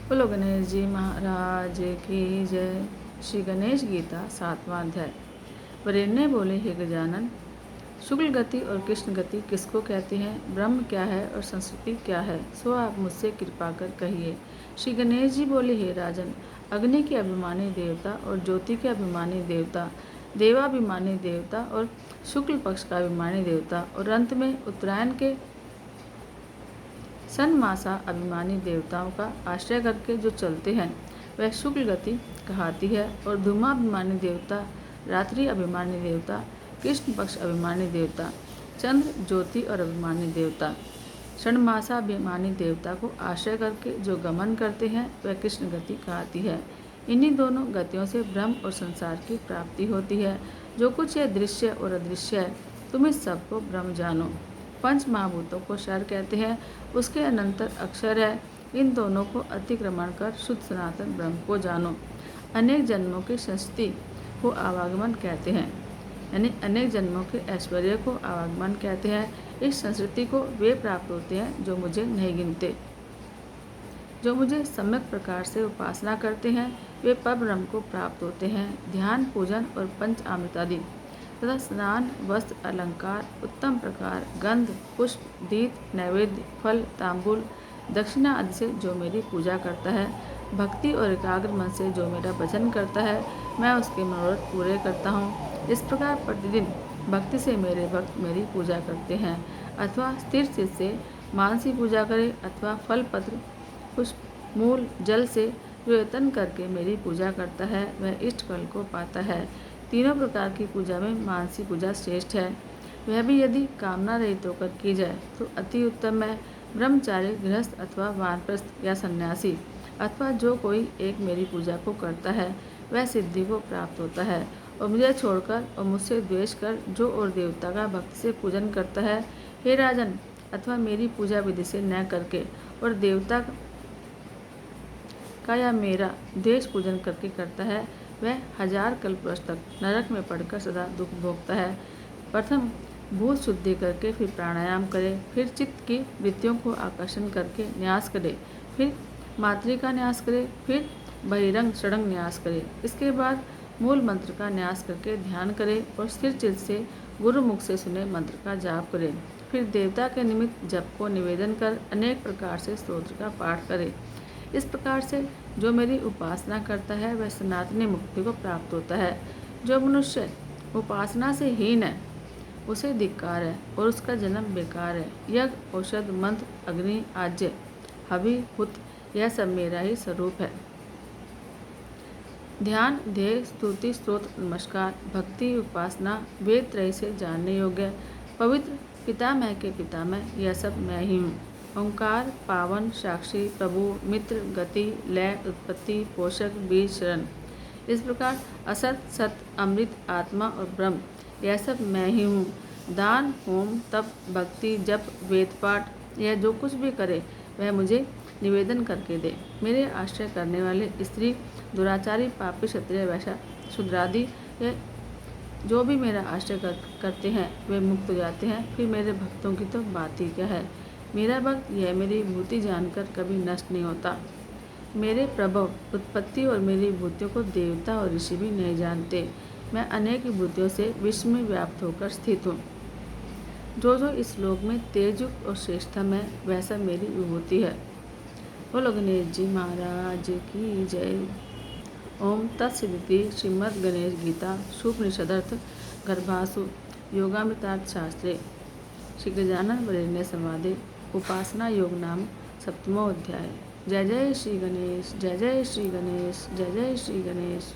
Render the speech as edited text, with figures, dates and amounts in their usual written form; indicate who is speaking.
Speaker 1: बोलो गणेश जी महाराज की जय। श्री गणेश गीता 7वां अध्याय। वरेण्य बोले, हे गजानन, शुक्ल गति और कृष्ण गति किसको कहते हैं? ब्रह्म क्या है और संस्कृति क्या है? सो आप मुझसे कृपा कर कहिए। श्री गणेश जी बोले, हे राजन, अग्नि के अभिमानी देवता और ज्योति के अभिमानी देवता, देवाभिमानी देवता और शुक्ल पक्ष का अभिमानी देवता और अंत में उत्तरायण के सन्मासा अभिमानी देवताओं का आश्रय करके जो चलते हैं वह शुक्ल गति कहलाती है। और धूमाभिमानी देवता, रात्रि अभिमानी देवता, कृष्ण पक्ष अभिमानी देवता, चंद्र ज्योति और अभिमानी देवता, षण्मासा अभिमानी देवता को आश्रय करके जो गमन करते हैं वह कृष्ण गति कहलाती है। इन्हीं दोनों गतियों से ब्रह्म और संसार की प्राप्ति होती है। जो कुछ यह दृश्य और अदृश्य है, तुम इस सबको ब्रह्म जानो। पंच महाभूतों को शर कहते हैं, उसके अनंतर अक्षर है। इन दोनों को अतिक्रमण कर शुद्ध सनातन ब्रह्म को जानो। अनेक जन्मों की संस्कृति को आवागमन कहते हैं, यानी अनेक जन्मों के ऐश्वर्य को आवागमन कहते हैं। इस संस्कृति को वे प्राप्त होते हैं जो मुझे नहीं गिनते। जो मुझे सम्यक प्रकार से उपासना करते हैं वे परब्रह्म को प्राप्त होते हैं। ध्यान, पूजन और पंच अमृत आदि तथा स्नान, वस्त्र, अलंकार, उत्तम प्रकार, गंध, पुष्प, दीप, नैवेद्य, फल, तांबूल, दक्षिणा आदि से जो मेरी पूजा करता है, भक्ति और एकाग्र मन से जो मेरा भजन करता है, मैं उसके मनोरथ पूरे करता हूँ। इस प्रकार प्रतिदिन भक्ति से मेरे भक्त मेरी पूजा करते हैं। अथवा स्थिर चित्त से मानसी पूजा करे, अथवा फल, पत्र, पुष्प, मूल, जल से जो यत्न करके मेरी पूजा करता है वह इष्ट फल को पाता है। तीनों प्रकार की पूजा में मानसी पूजा श्रेष्ठ है। वह भी यदि कामना रहित होकर की जाए तो अति उत्तम है। ब्रह्मचारी, गृहस्थ अथवा वानप्रस्थ या सन्यासी अथवा जो कोई एक मेरी पूजा को करता है वह सिद्धि को प्राप्त होता है। और मुझे छोड़कर और मुझसे द्वेष कर जो और देवता का भक्ति से पूजन करता है, हे राजन, अथवा मेरी पूजा विधि से न करके और देवता का या मेरा द्वेष पूजन करके करता है, वह 1000 कल्पवर्ष तक नरक में पड़कर सदा दुख भोगता है। प्रथम भूत शुद्धि करके फिर प्राणायाम करे, फिर चित्त की वृत्तियों को आकर्षण करके न्यास करे, फिर मातृ का न्यास करे, फिर बहिरंग षडंग न्यास करे। इसके बाद मूल मंत्र का न्यास करके ध्यान करे और स्थिर चित्त से गुरु मुख से सुने मंत्र का जाप करे। फिर देवता के निमित्त जप को निवेदन कर अनेक प्रकार से स्तोत्र का पाठ करे। इस प्रकार से जो मेरी उपासना करता है वह सनातनी मुक्ति को प्राप्त होता है। जो मनुष्य उपासना से हीन है उसे धिक्कार है और उसका जन्म बेकार है। यज्ञ, औषध, मंत्र, अग्नि, आज्य, हवि, हुत, यह सब मेरा ही स्वरूप है। ध्यान, ध्येय, स्तुति, स्तोत्र, नमस्कार, भक्ति, उपासना, वेद त्रय से जानने योग्य, पवित्र, पितामह के पितामह, यह सब मैं ही हूँ। ओंकार, पावन, साक्षी, प्रभु, मित्र, गति, लय, उत्पत्ति, पोषक, बीज, शरण। इस प्रकार असत, सत, अमृत, आत्मा और ब्रह्म, यह सब मैं ही हूँ। दान, होम, तप, भक्ति, जप, वेद पाठ, यह जो कुछ भी करे वह मुझे निवेदन करके दे। मेरे आश्रय करने वाले स्त्री, दुराचारी, पापी, क्षत्रिय, वैश्य, शूद्रादि, यह जो भी मेरा आश्रय करते हैं वे मुक्त हो जाते हैं। फिर मेरे भक्तों की तो बात ही क्या है। मेरा भक्त यह मेरी विभूति जानकर कभी नष्ट नहीं होता। मेरे प्रभव, उत्पत्ति और मेरी विभूतियों को देवता और ऋषि भी नहीं जानते। मैं अनेक विभूतियों से विश्व में व्याप्त होकर स्थित हूँ। जो जो इस लोक में तेजयुक्त और श्रेष्ठतम है वह सब मेरी विभूति है। बोलो गणेश जी महाराज की जय। ओम तत्सदिति श्रीमद् गणेश गीता शुभनिषदर्थ गर्भासु योगामृतार्थ शास्त्रे श्री गजानन वरेण्य संवादे उपासना योग नाम 7वां अध्याय। जय जय श्री गणेश, जय जय श्री गणेश, जय जय श्री गणेश।